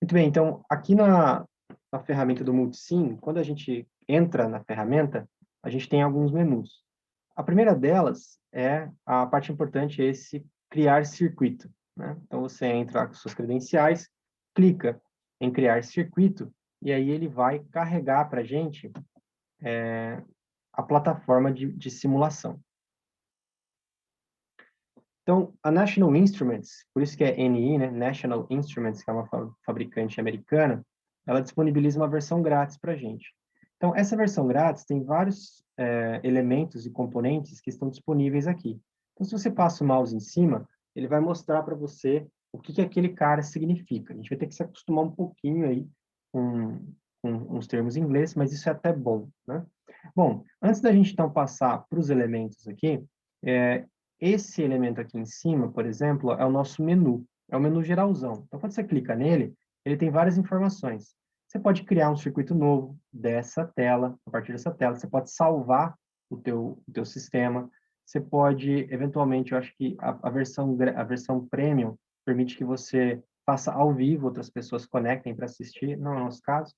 Muito bem, então, aqui na ferramenta do Multisim, quando a gente entra na ferramenta, a gente tem alguns menus. A primeira delas é, a parte importante é esse criar circuito, né? Então, você entra lá com suas credenciais, clica em criar circuito, e aí ele vai carregar para a gente a plataforma de simulação. Então, a National Instruments, por isso que é NI, né? National Instruments, que é uma fabricante americana, ela disponibiliza uma versão grátis para a gente. Então, essa versão grátis tem vários elementos e componentes que estão disponíveis aqui. Então, se você passa o mouse em cima, ele vai mostrar para você o que aquele cara significa. A gente vai ter que se acostumar um pouquinho aí com uns termos em inglês, mas isso é até bom, né? Bom, antes da gente, então, passar para os elementos aqui, esse elemento aqui em cima, por exemplo, é o nosso menu. É o menu geralzão. Então, quando você clica nele, ele tem várias informações. Você pode criar um circuito novo dessa tela, a partir dessa tela. Você pode salvar o teu sistema. Você pode, eventualmente, eu acho que a versão Premium permite que você faça ao vivo, outras pessoas conectem para assistir, não é o nosso caso.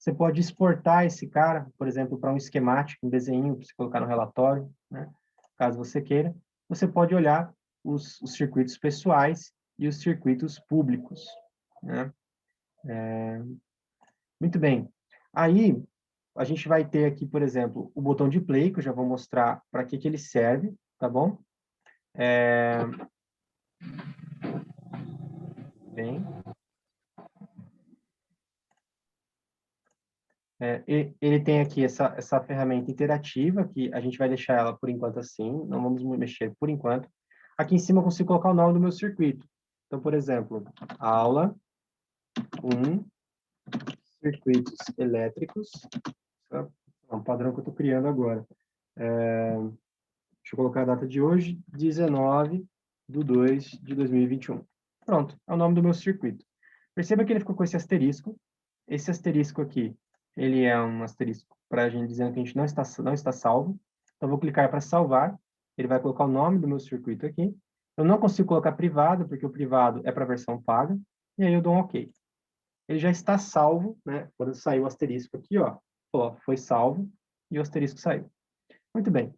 Você pode exportar esse cara, por exemplo, para um esquemático, um desenho para você colocar no relatório, né? Caso você queira. Você pode olhar os circuitos pessoais e os circuitos públicos, né? Muito bem. Aí, a gente vai ter aqui, por exemplo, o botão de play, que eu já vou mostrar para que ele serve, tá bom? Bem. Ele tem aqui essa ferramenta interativa, que a gente vai deixar ela por enquanto assim, não vamos mexer por enquanto. Aqui em cima eu consigo colocar o nome do meu circuito. Então, por exemplo, aula 1, circuitos elétricos. É um padrão que eu estou criando agora. Deixa eu colocar a data de hoje, 19/2/2021. Pronto, é o nome do meu circuito. Perceba que ele ficou com esse asterisco. Esse asterisco aqui, ele é um asterisco para a gente dizendo que a gente não está salvo. Então, eu vou clicar para salvar. Ele vai colocar o nome do meu circuito aqui. Eu não consigo colocar privado, porque o privado é para a versão paga. E aí eu dou um OK. Ele já está salvo, né? Quando saiu o asterisco aqui, ó, foi salvo e o asterisco saiu. Muito bem.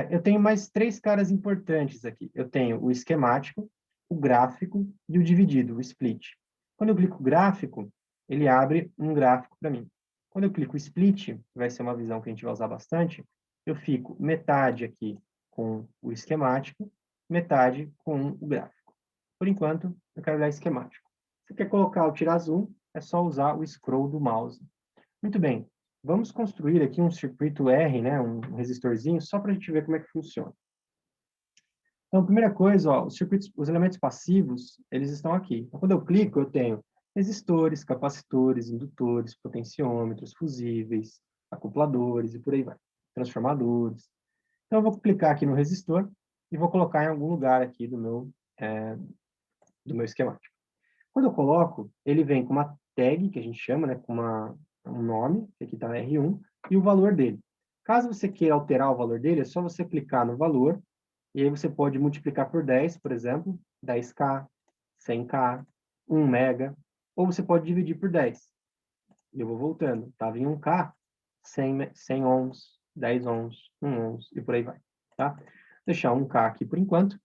Eu tenho mais três caras importantes aqui. Eu tenho o esquemático, o gráfico e o dividido, o split. Quando eu clico gráfico, ele abre um gráfico para mim. Quando eu clico split, que vai ser uma visão que a gente vai usar bastante, eu fico metade aqui com o esquemático, metade com o gráfico. Por enquanto, eu quero olhar esquemático. Se você quer colocar ou tirar zoom, é só usar o scroll do mouse. Muito bem. Vamos construir aqui um circuito R, né, um resistorzinho, só para a gente ver como é que funciona. Então, a primeira coisa, ó, os elementos passivos, eles estão aqui. Então, quando eu clico, eu tenho resistores, capacitores, indutores, potenciômetros, fusíveis, acopladores e por aí vai. Transformadores. Então, eu vou clicar aqui no resistor e vou colocar em algum lugar aqui do meu esquemático. Quando eu coloco, ele vem com uma tag, que a gente chama, né, com um nome, que aqui está R1, e o valor dele. Caso você queira alterar o valor dele, é só você clicar no valor, e aí você pode multiplicar por 10, por exemplo, 10K, 100K, 1 mega, ou você pode dividir por 10. Eu vou voltando. Estava em 1K, 100 ohms, 10 ohms, 1 ohms, e por aí vai. Tá? Vou deixar 1K aqui por enquanto.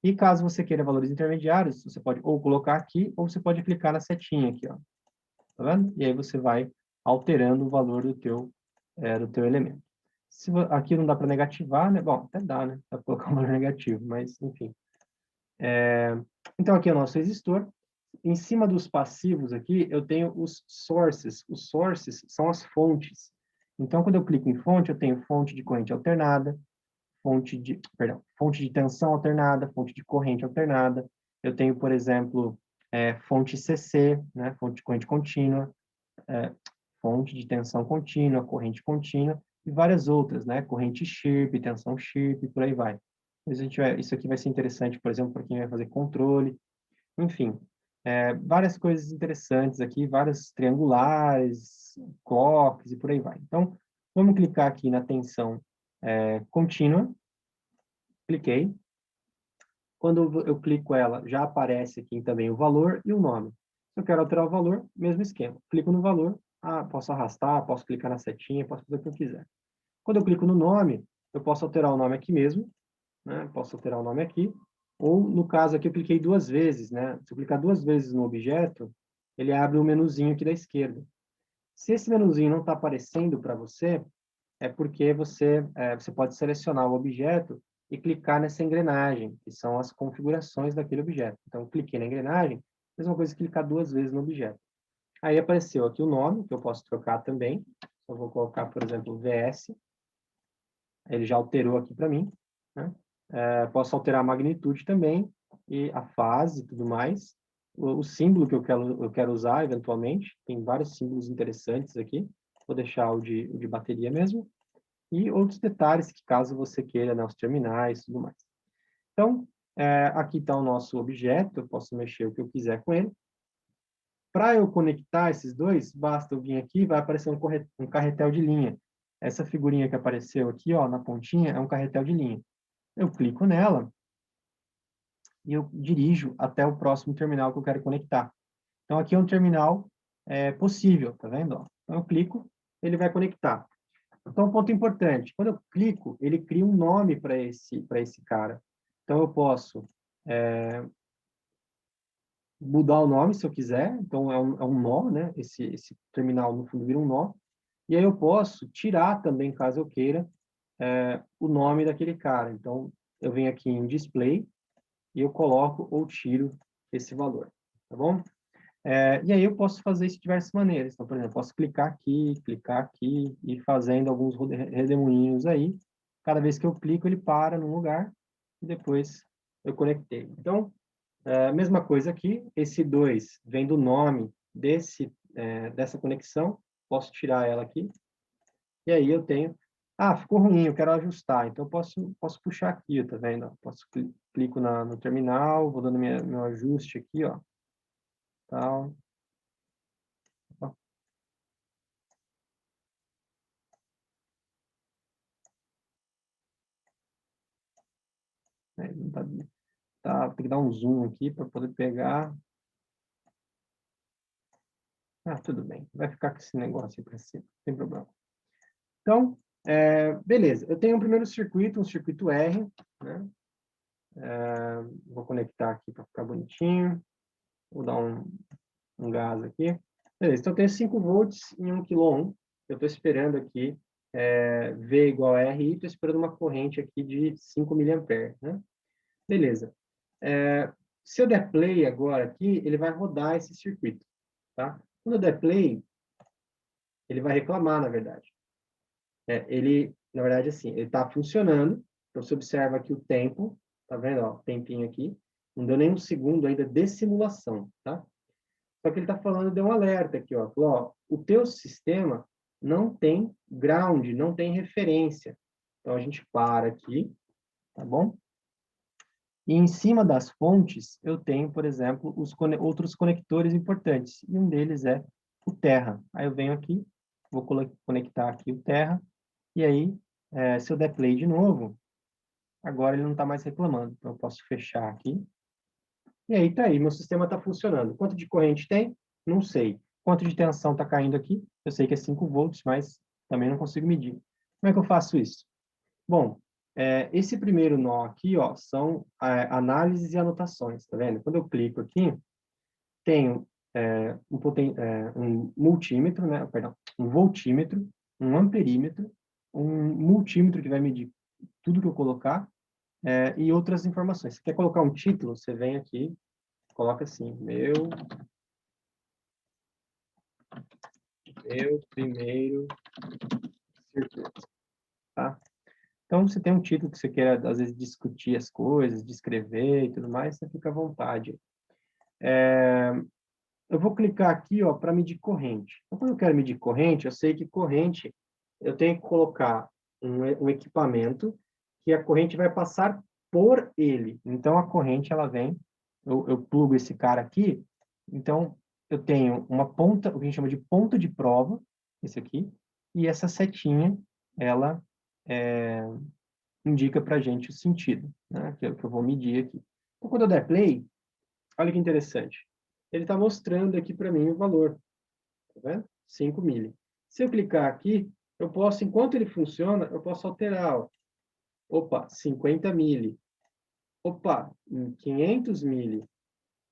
E caso você queira valores intermediários, você pode ou colocar aqui, ou você pode clicar na setinha aqui, ó. Tá vendo? E aí você vai alterando o valor do teu elemento. Aqui não dá para negativar, né? Bom, até dá, né? Dá para colocar um valor negativo, mas enfim. Então aqui é o nosso resistor. Em cima dos passivos aqui, eu tenho os sources. Os sources são as fontes. Então, quando eu clico em fonte, eu tenho fonte de corrente alternada, fonte de tensão alternada, fonte de corrente alternada. Eu tenho, por exemplo, fonte CC, né, fonte de corrente contínua, fonte de tensão contínua, corrente contínua, e várias outras, né, corrente chirp, tensão chirp, por aí vai. Isso aqui vai ser interessante, por exemplo, para quem vai fazer controle. Enfim, várias coisas interessantes aqui, várias triangulares, clocks e por aí vai. Então, vamos clicar aqui na tensão contínua. Cliquei. Quando eu clico ela, já aparece aqui também o valor e o nome. Se eu quero alterar o valor, mesmo esquema. Clico no valor, posso arrastar, posso clicar na setinha, posso fazer o que eu quiser. Quando eu clico no nome, eu posso alterar o nome aqui mesmo, né? Posso alterar o nome aqui, ou no caso aqui eu cliquei 2 vezes, né? Se eu clicar 2 vezes no objeto, ele abre o menuzinho aqui da esquerda. Se esse menuzinho não está aparecendo para você, é porque você pode selecionar o objeto e clicar nessa engrenagem, que são as configurações daquele objeto. Então, eu cliquei na engrenagem, mesma coisa que clicar 2 vezes no objeto. Aí apareceu aqui o nome, que eu posso trocar também. Eu vou colocar, por exemplo, VS. Ele já alterou aqui para mim, né? Posso alterar a magnitude também, e a fase e tudo mais. O símbolo que eu quero usar, eventualmente. Tem vários símbolos interessantes aqui. Vou deixar o de bateria mesmo. E outros detalhes que, caso você queira, né, os terminais e tudo mais. Então, aqui está o nosso objeto. Eu posso mexer o que eu quiser com ele. Para eu conectar esses dois, basta eu vir aqui e vai aparecer um carretel de linha. Essa figurinha que apareceu aqui, ó, na pontinha, é um carretel de linha. Eu clico nela e eu dirijo até o próximo terminal que eu quero conectar. Então, aqui é um terminal possível, tá vendo? Ó? Então, eu clico, ele vai conectar. Então, um ponto importante, quando eu clico, ele cria um nome para esse cara. Então, eu posso mudar o nome se eu quiser, então é um nó, né? Esse terminal, no fundo, vira um nó. E aí eu posso tirar também, caso eu queira, o nome daquele cara. Então, eu venho aqui em Display e eu coloco ou tiro esse valor, tá bom? E aí eu posso fazer isso de diversas maneiras. Então, por exemplo, eu posso clicar aqui e ir fazendo alguns redemoinhos aí. Cada vez que eu clico, ele para num lugar e depois eu conectei. Então, mesma coisa aqui, esse 2 vem do nome dessa conexão, posso tirar ela aqui, e aí eu tenho, ficou ruim, eu quero ajustar, então eu posso puxar aqui, tá vendo? Posso clico no terminal, vou dando meu ajuste aqui, ó, tal. Não tem que dar um zoom aqui para poder pegar. Tudo bem, vai ficar com esse negócio aí para cima, não tem problema. Então, beleza, eu tenho um primeiro circuito, um circuito R, né? Vou conectar aqui para ficar bonitinho. Vou dar um gás aqui. Beleza, então eu tenho 5 volts em 1 kΩ. Eu estou esperando aqui V igual a RI, estou esperando uma corrente aqui de 5 miliamperes, né? Beleza. Se eu der play agora aqui, ele vai rodar esse circuito, tá? Quando eu der play, ele vai reclamar, na verdade. Na verdade, assim, ele está funcionando. Então, você observa aqui o tempo, tá vendo? Ó, tempinho aqui. Não deu nem um segundo ainda de simulação, tá? Só que ele está falando, deu um alerta aqui, ó. Falou, ó, o teu sistema não tem ground, não tem referência. Então, a gente para aqui, tá bom? E em cima das fontes, eu tenho, por exemplo, outros conectores importantes. E um deles é o Terra. Aí eu venho aqui, vou conectar aqui o Terra. E aí, se eu der play de novo, agora ele não está mais reclamando. Então, eu posso fechar aqui. E aí, tá aí, meu sistema está funcionando. Quanto de corrente tem? Não sei. Quanto de tensão está caindo aqui? Eu sei que é 5 volts, mas também não consigo medir. Como é que eu faço isso? Bom, esse primeiro nó aqui, ó, são análises e anotações, tá vendo? Quando eu clico aqui, tenho um multímetro, né? Perdão, um voltímetro, um amperímetro, um multímetro que vai medir tudo que eu colocar, e outras informações. Se quer colocar um título, você vem aqui, coloca assim, meu primeiro circuito, tá? Então, você tem um título que você queira, às vezes, discutir as coisas, descrever e tudo mais, você fica à vontade. Eu vou clicar aqui, ó, para medir corrente. Então, quando eu quero medir corrente, eu sei que corrente, eu tenho que colocar um equipamento que a corrente vai passar por ele. Então, a corrente, ela vem, eu plugo esse cara aqui, então, eu tenho uma ponta, o que a gente chama de ponto de prova, esse aqui, e essa setinha, ela indica para a gente o sentido, né, que é o que eu vou medir aqui. Então, quando eu der play, olha que interessante. ele está mostrando aqui para mim o valor, tá vendo? 5 mili. Se eu clicar aqui, eu posso, enquanto ele funciona, eu posso alterar, ó. Opa, 50 mili. Opa, 500 mili.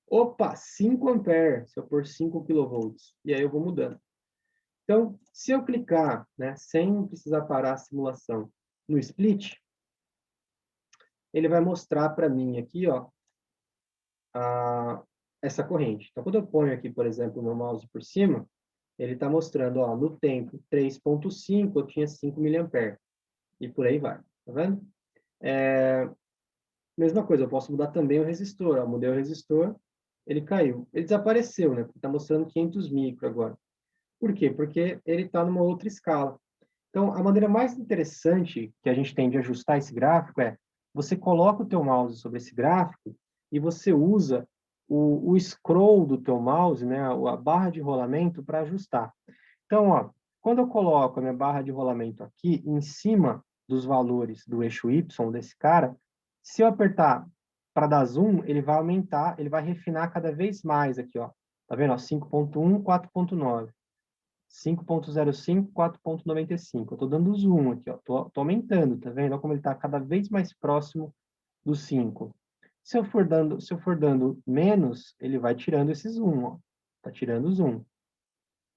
Opa, 5 ampere, se eu pôr 5 kilovolts. E aí eu vou mudando. Então, se eu clicar, né, sem precisar parar a simulação, no split, ele vai mostrar para mim aqui, ó, essa corrente. Então, quando eu ponho aqui, por exemplo, o meu mouse por cima, ele está mostrando, ó, no tempo 3.5, eu tinha 5 miliamperes. E por aí vai, tá vendo? Mesma coisa, eu posso mudar também o resistor. Ó, mudei o resistor, ele caiu. Ele desapareceu, né? Está mostrando 500 micro agora. Por quê? Porque ele está numa outra escala. Então, a maneira mais interessante que a gente tem de ajustar esse gráfico é você coloca o teu mouse sobre esse gráfico e você usa o scroll do teu mouse, né, a barra de rolamento para ajustar. Então, ó, quando eu coloco a minha barra de rolamento aqui em cima dos valores do eixo Y desse cara, se eu apertar para dar zoom, ele vai aumentar, ele vai refinar cada vez mais aqui, ó. Tá vendo? 5.1, 4.9. 5.05, 4.95. Eu estou dando zoom aqui, ó. Tô aumentando, tá vendo? Olha como ele está cada vez mais próximo do 5. Se eu for dando menos, ele vai tirando esse zoom, ó. Tá tirando o zoom.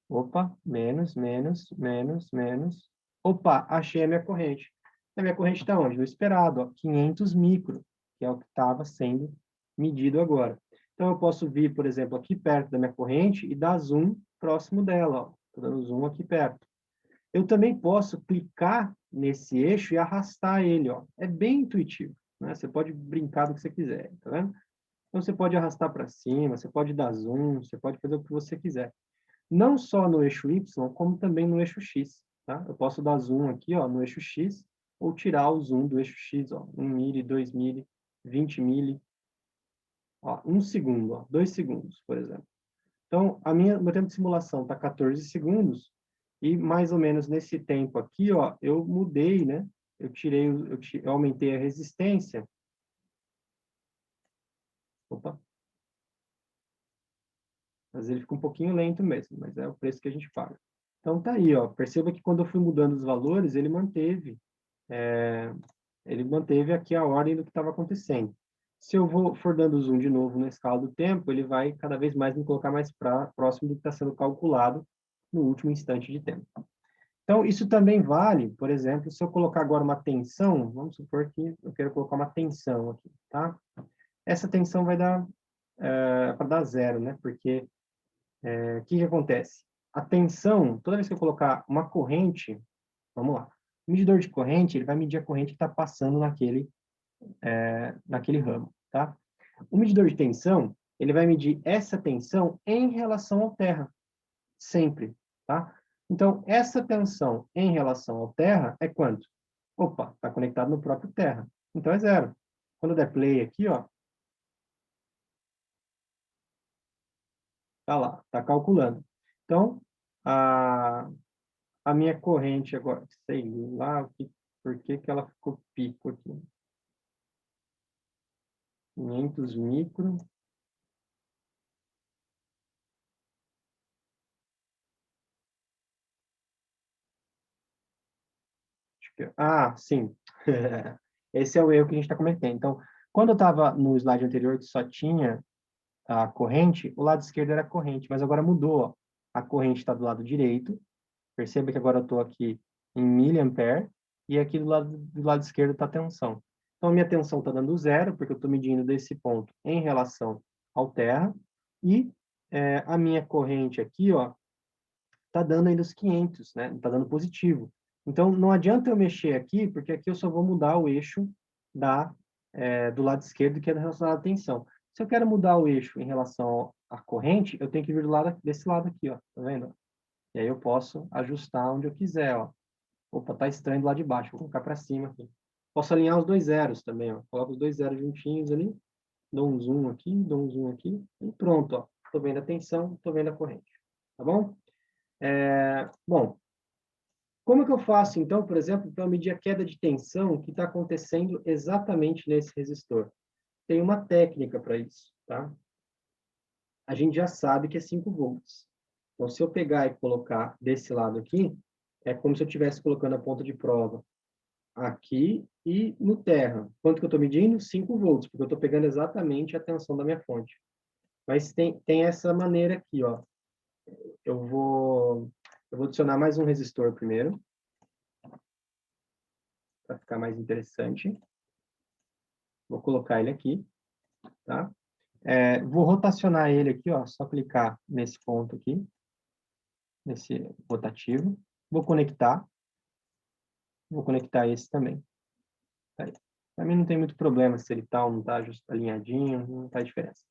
Opa, menos, menos, menos, menos. Opa, achei a minha corrente. A minha corrente está onde? No esperado, ó, 500 micro, que é o que estava sendo medido agora. Então, eu posso vir, por exemplo, aqui perto da minha corrente e dar zoom próximo dela. Estou dando zoom aqui perto. Eu também posso clicar nesse eixo e arrastar ele. Ó. É bem intuitivo. Né? Você pode brincar do que você quiser, tá vendo? Então, você pode arrastar para cima, você pode dar zoom, você pode fazer o que você quiser. Não só no eixo Y, como também no eixo X. Tá? Eu posso dar zoom aqui, ó, no eixo X, ou tirar o zoom do eixo X, ó, 1 mili, 2 mili, 20 mili, ó, 1 segundo, ó, 2 segundos, por exemplo. Então, meu tempo de simulação está 14 segundos, e mais ou menos nesse tempo aqui, ó, eu mudei, né? Eu aumentei a resistência. Opa. Mas ele fica um pouquinho lento mesmo, mas é o preço que a gente paga. Então tá aí, ó. Perceba que quando eu fui mudando os valores, ele manteve aqui a ordem do que estava acontecendo. Se eu for dando zoom de novo na escala do tempo, ele vai cada vez mais me colocar mais próximo do que está sendo calculado no último instante de tempo. Então, isso também vale, por exemplo, se eu colocar agora uma tensão, vamos supor que eu quero colocar uma tensão aqui, tá? Essa tensão vai dar para dar zero, né? Porque o que acontece? A tensão, toda vez que eu colocar uma corrente, vamos lá, o medidor de corrente, ele vai medir a corrente que está passando naquele ramo, tá? O medidor de tensão, ele vai medir essa tensão em relação ao terra, sempre, tá? Então, essa tensão em relação ao terra é quanto? Opa, está conectado no próprio terra. Então, é zero. Quando eu der play aqui, ó, tá lá, tá calculando. Então, a minha corrente agora, sei lá por que que ela ficou pico aqui. 500 micro. Sim. Esse é o erro que a gente está cometendo. Então, quando eu estava no slide anterior, que só tinha a corrente, o lado esquerdo era a corrente, mas agora mudou. Ó. A corrente está do lado direito. Perceba que agora eu estou aqui em miliampere, e aqui do lado esquerdo está a tensão. Então, a minha tensão está dando zero, porque eu estou medindo desse ponto em relação ao terra, e a minha corrente aqui, ó, está dando ainda os 500, né? Está dando positivo. Então, não adianta eu mexer aqui, porque aqui eu só vou mudar o eixo do lado esquerdo, que é relacionado à tensão. Se eu quero mudar o eixo em relação à corrente, eu tenho que vir desse lado aqui, ó, tá vendo? E aí eu posso ajustar onde eu quiser, ó. Opa, tá estranho do lado de baixo, vou colocar para cima aqui. Posso alinhar os dois zeros também, ó. Coloco os dois zeros juntinhos ali, dou um zoom aqui, e pronto, ó. Tô vendo a tensão, tô vendo a corrente. Tá bom? Bom, como que eu faço, então, por exemplo, para medir a queda de tensão que está acontecendo exatamente nesse resistor? Tem uma técnica para isso, tá? a gente já sabe que é 5 volts. Então, se eu pegar e colocar desse lado aqui, é como se eu estivesse colocando a ponta de prova aqui e no terra. Quanto que eu estou medindo? 5 volts, porque eu estou pegando exatamente a tensão da minha fonte. Mas tem essa maneira aqui, ó. Eu vou adicionar mais um resistor primeiro, para ficar mais interessante. Vou colocar ele aqui, tá? Vou rotacionar ele aqui, ó, só clicar nesse ponto aqui, nesse rotativo. Vou conectar esse também. Tá aí. Para mim não tem muito problema se ele tá ou não tá justo alinhadinho, não faz diferença.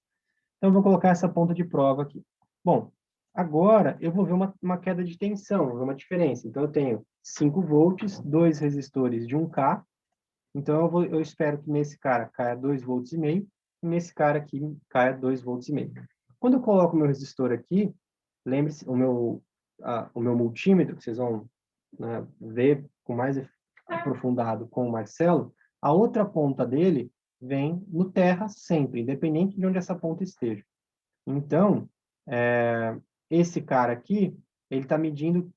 Então, eu vou colocar essa ponta de prova aqui. Bom, agora eu vou ver uma queda de tensão, vou ver uma diferença. Então, eu tenho 5 volts, 2 resistores de 1K. Então, eu espero que nesse cara caia 2,5 volts, e nesse cara aqui caia 2,5 volts. Quando eu coloco o meu resistor aqui, lembre-se, o meu multímetro, que vocês vão, né, ver com mais aprofundado com o Marcelo, a outra ponta dele vem no terra sempre, independente de onde essa ponta esteja. Então, esse cara aqui, ele está medindo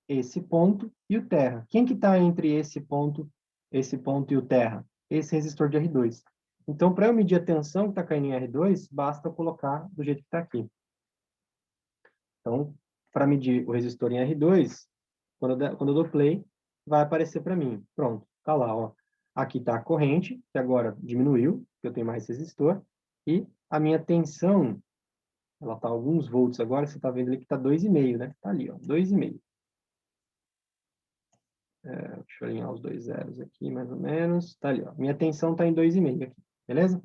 esse ponto e o terra. Quem que está entre esse ponto e o terra? Esse resistor de R2. Então, para eu medir a tensão que está caindo em R2, basta eu colocar do jeito que está aqui. Então, para medir o resistor em R2, quando eu dou play, vai aparecer para mim. Pronto, está lá, ó. Aqui está a corrente, que agora diminuiu, porque eu tenho mais resistor, e a minha tensão, ela está alguns volts agora, você está vendo ali que está 2,5, né? Está ali, ó, 2,5. Deixa eu alinhar os dois zeros aqui, mais ou menos. Está ali, ó. Minha tensão está em 2,5 aqui, beleza?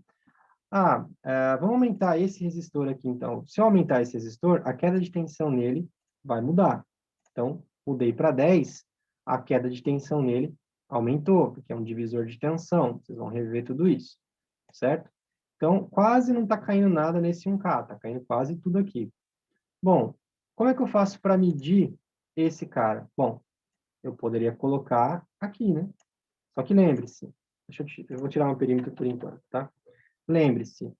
Vamos aumentar esse resistor aqui, então. Se eu aumentar esse resistor, a queda de tensão nele vai mudar. Então, mudei para 10, a queda de tensão nele aumentou, porque é um divisor de tensão. Vocês vão rever tudo isso, certo? Então, quase não está caindo nada nesse 1K, está caindo quase tudo aqui. Bom, como é que eu faço para medir esse cara? Bom, eu poderia colocar aqui, né? Só que lembre-se, eu vou tirar um perímetro por enquanto, tá? Lembre-se,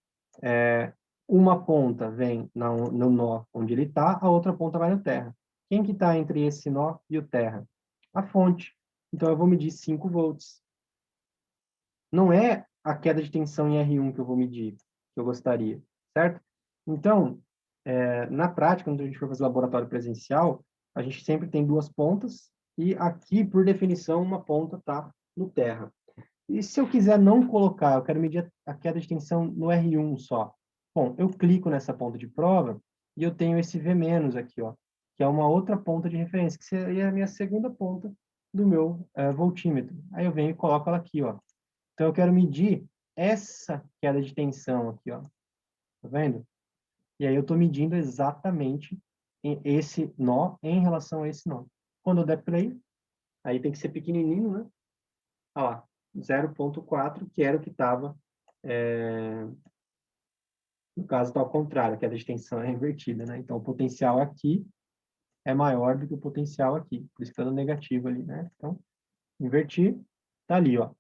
uma ponta vem no nó onde ele está, a outra ponta vai no terra. Quem que está entre esse nó e o terra? A fonte. Então, eu vou medir 5 volts. Não é a queda de tensão em R1 que eu vou medir, que eu gostaria, certo? Então, na prática, quando a gente for fazer laboratório presencial, a gente sempre tem duas pontas, e aqui, por definição, uma ponta está no terra. E se eu quiser não colocar, eu quero medir a queda de tensão no R1 só. Bom, eu clico nessa ponta de prova e eu tenho esse V- aqui, ó, que é uma outra ponta de referência, que seria a minha segunda ponta do meu voltímetro. Aí eu venho e coloco ela aqui, ó. Então eu quero medir essa queda de tensão aqui, ó. Tá vendo? E aí eu estou medindo exatamente esse nó em relação a esse nó. Quando eu der play, aí tem que ser pequenininho, né? Olha lá, 0,4, que era o que estava, no caso está ao contrário, a queda de tensão é invertida, né? Então, o potencial aqui é maior do que o potencial aqui, por isso que está no negativo ali, né? Então, invertir, está ali, ó.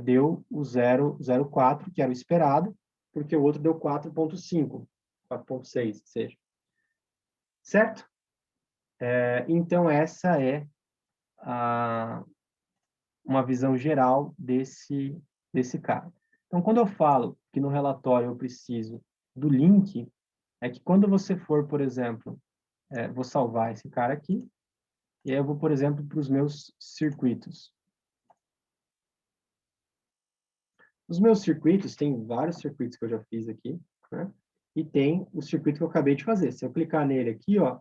Deu o 0,04, que era o esperado, porque o outro deu 4,5, 4,6, que seja. Certo? Então, essa é uma visão geral desse cara. Então, quando eu falo que no relatório eu preciso do link, é que quando você for, por exemplo, vou salvar esse cara aqui, e aí eu vou, por exemplo, para os meus circuitos. Os meus circuitos, tem vários circuitos que eu já fiz aqui, né? E tem o circuito que eu acabei de fazer. Se eu clicar nele aqui, ó,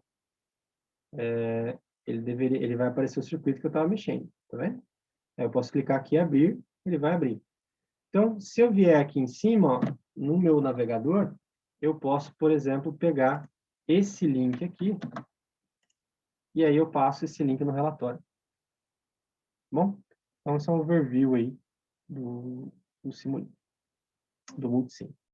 ele vai aparecer o circuito que eu estava mexendo, tá vendo? Eu posso clicar aqui e abrir, ele vai abrir. Então, se eu vier aqui em cima, ó, no meu navegador, eu posso, por exemplo, pegar esse link aqui, e aí eu passo esse link no relatório. Bom, então esse é um overview aí do Multisim.